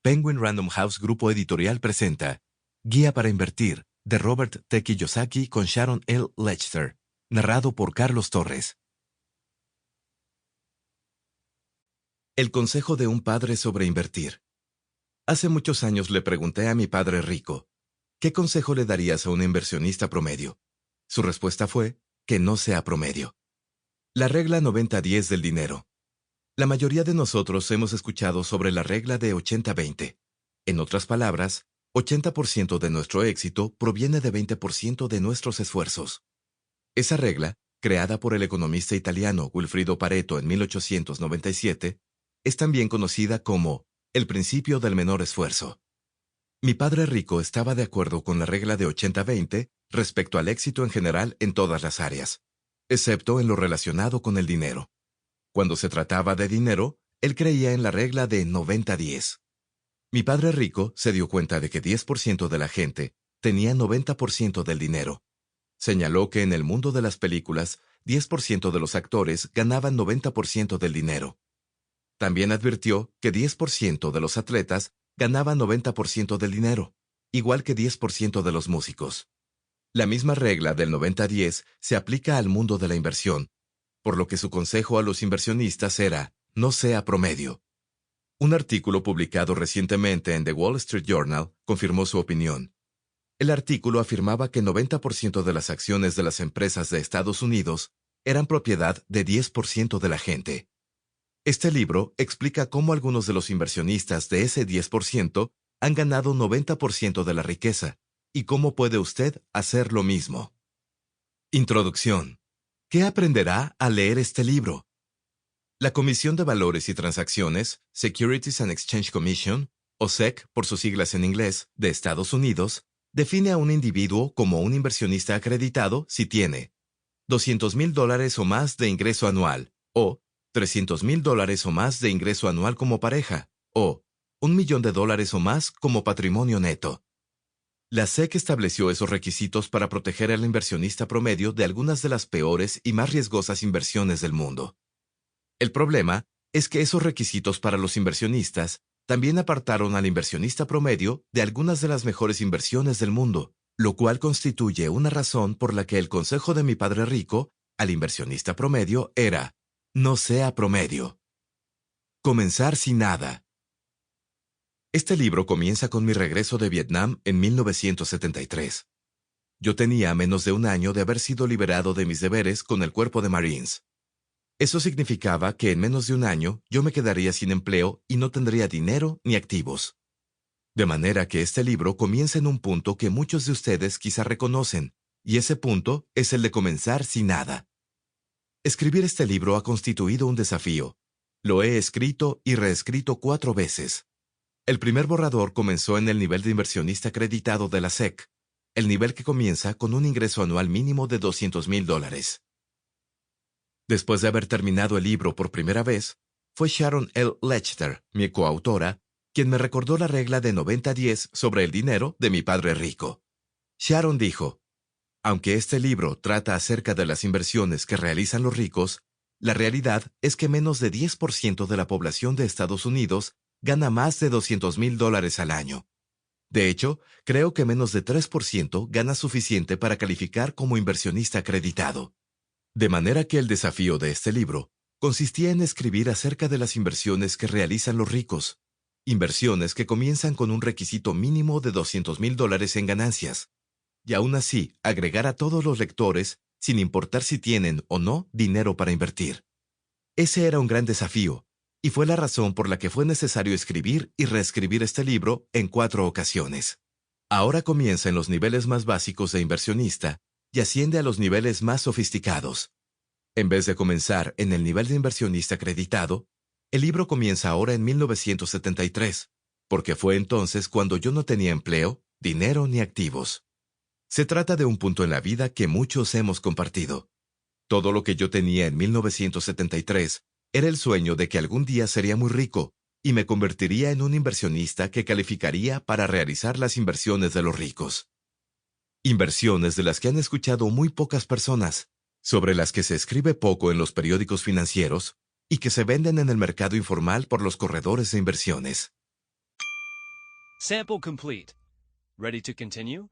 Penguin Random House Grupo Editorial presenta Guía para Invertir, de Robert T. Kiyosaki con Sharon L. Lechter, narrado por Carlos Torres. El consejo de un padre sobre invertir. Hace muchos años le pregunté a mi padre rico, ¿qué consejo le darías a un inversionista promedio? Su respuesta fue que no sea promedio. La regla 90-10 del dinero. La mayoría de nosotros hemos escuchado sobre la regla de 80-20. En otras palabras, 80% de nuestro éxito proviene de 20% de nuestros esfuerzos. Esa regla, creada por el economista italiano Wilfrido Pareto en 1897, es también conocida como el principio del menor esfuerzo. Mi padre rico estaba de acuerdo con la regla de 80-20 respecto al éxito en general en todas las áreas, excepto en lo relacionado con el dinero. Cuando se trataba de dinero, él creía en la regla de 90-10. Mi padre rico se dio cuenta de que 10% de la gente tenía 90% del dinero. Señaló que en el mundo de las películas, 10% de los actores ganaban 90% del dinero. También advirtió que 10% de los atletas ganaban 90% del dinero, igual que 10% de los músicos. La misma regla del 90-10 se aplica al mundo de la inversión, por lo que su consejo a los inversionistas era, no sea promedio. Un artículo publicado recientemente en The Wall Street Journal confirmó su opinión. El artículo afirmaba que 90% de las acciones de las empresas de Estados Unidos eran propiedad de 10% de la gente. Este libro explica cómo algunos de los inversionistas de ese 10% han ganado 90% de la riqueza, y cómo puede usted hacer lo mismo. Introducción. ¿Qué aprenderá al leer este libro? La Comisión de Valores y Transacciones, Securities and Exchange Commission, o SEC por sus siglas en inglés, de Estados Unidos, define a un individuo como un inversionista acreditado si tiene $200,000 o más de ingreso anual, o $300,000 o más de ingreso anual como pareja, o $1,000,000 o más como patrimonio neto. La SEC estableció esos requisitos para proteger al inversionista promedio de algunas de las peores y más riesgosas inversiones del mundo. El problema es que esos requisitos para los inversionistas también apartaron al inversionista promedio de algunas de las mejores inversiones del mundo, lo cual constituye una razón por la que el consejo de mi padre rico al inversionista promedio era, no sea promedio. Comenzar sin nada. Este libro comienza con mi regreso de Vietnam en 1973. Yo tenía menos de un año de haber sido liberado de mis deberes con el Cuerpo de Marines. Eso significaba que en menos de un año yo me quedaría sin empleo y no tendría dinero ni activos. De manera que este libro comienza en un punto que muchos de ustedes quizá reconocen, y ese punto es el de comenzar sin nada. Escribir este libro ha constituido un desafío. Lo he escrito y reescrito 4 veces. El primer borrador comenzó en el nivel de inversionista acreditado de la SEC, el nivel que comienza con un ingreso anual mínimo de $200,000. Después de haber terminado el libro por primera vez, fue Sharon L. Lechter, mi coautora, quien me recordó la regla de 90-10 sobre el dinero de mi padre rico. Sharon dijo, aunque este libro trata acerca de las inversiones que realizan los ricos, la realidad es que menos de 10% de la población de Estados Unidos gana más de $200,000 al año. De hecho, creo que menos de 3% gana suficiente para calificar como inversionista acreditado. De manera que el desafío de este libro consistía en escribir acerca de las inversiones que realizan los ricos, inversiones que comienzan con un requisito mínimo de $200,000 en ganancias, y aún así agregar a todos los lectores, sin importar si tienen o no dinero para invertir. Ese era un gran desafío, y fue la razón por la que fue necesario escribir y reescribir este libro en 4 ocasiones. Ahora comienza en los niveles más básicos de inversionista y asciende a los niveles más sofisticados. En vez de comenzar en el nivel de inversionista acreditado, el libro comienza ahora en 1973, porque fue entonces cuando yo no tenía empleo, dinero ni activos. Se trata de un punto en la vida que muchos hemos compartido. Todo lo que yo tenía en 1973 era el sueño de que algún día sería muy rico y me convertiría en un inversionista que calificaría para realizar las inversiones de los ricos. Inversiones de las que han escuchado muy pocas personas, sobre las que se escribe poco en los periódicos financieros y que se venden en el mercado informal por los corredores de inversiones. Sample complete. Ready to continue?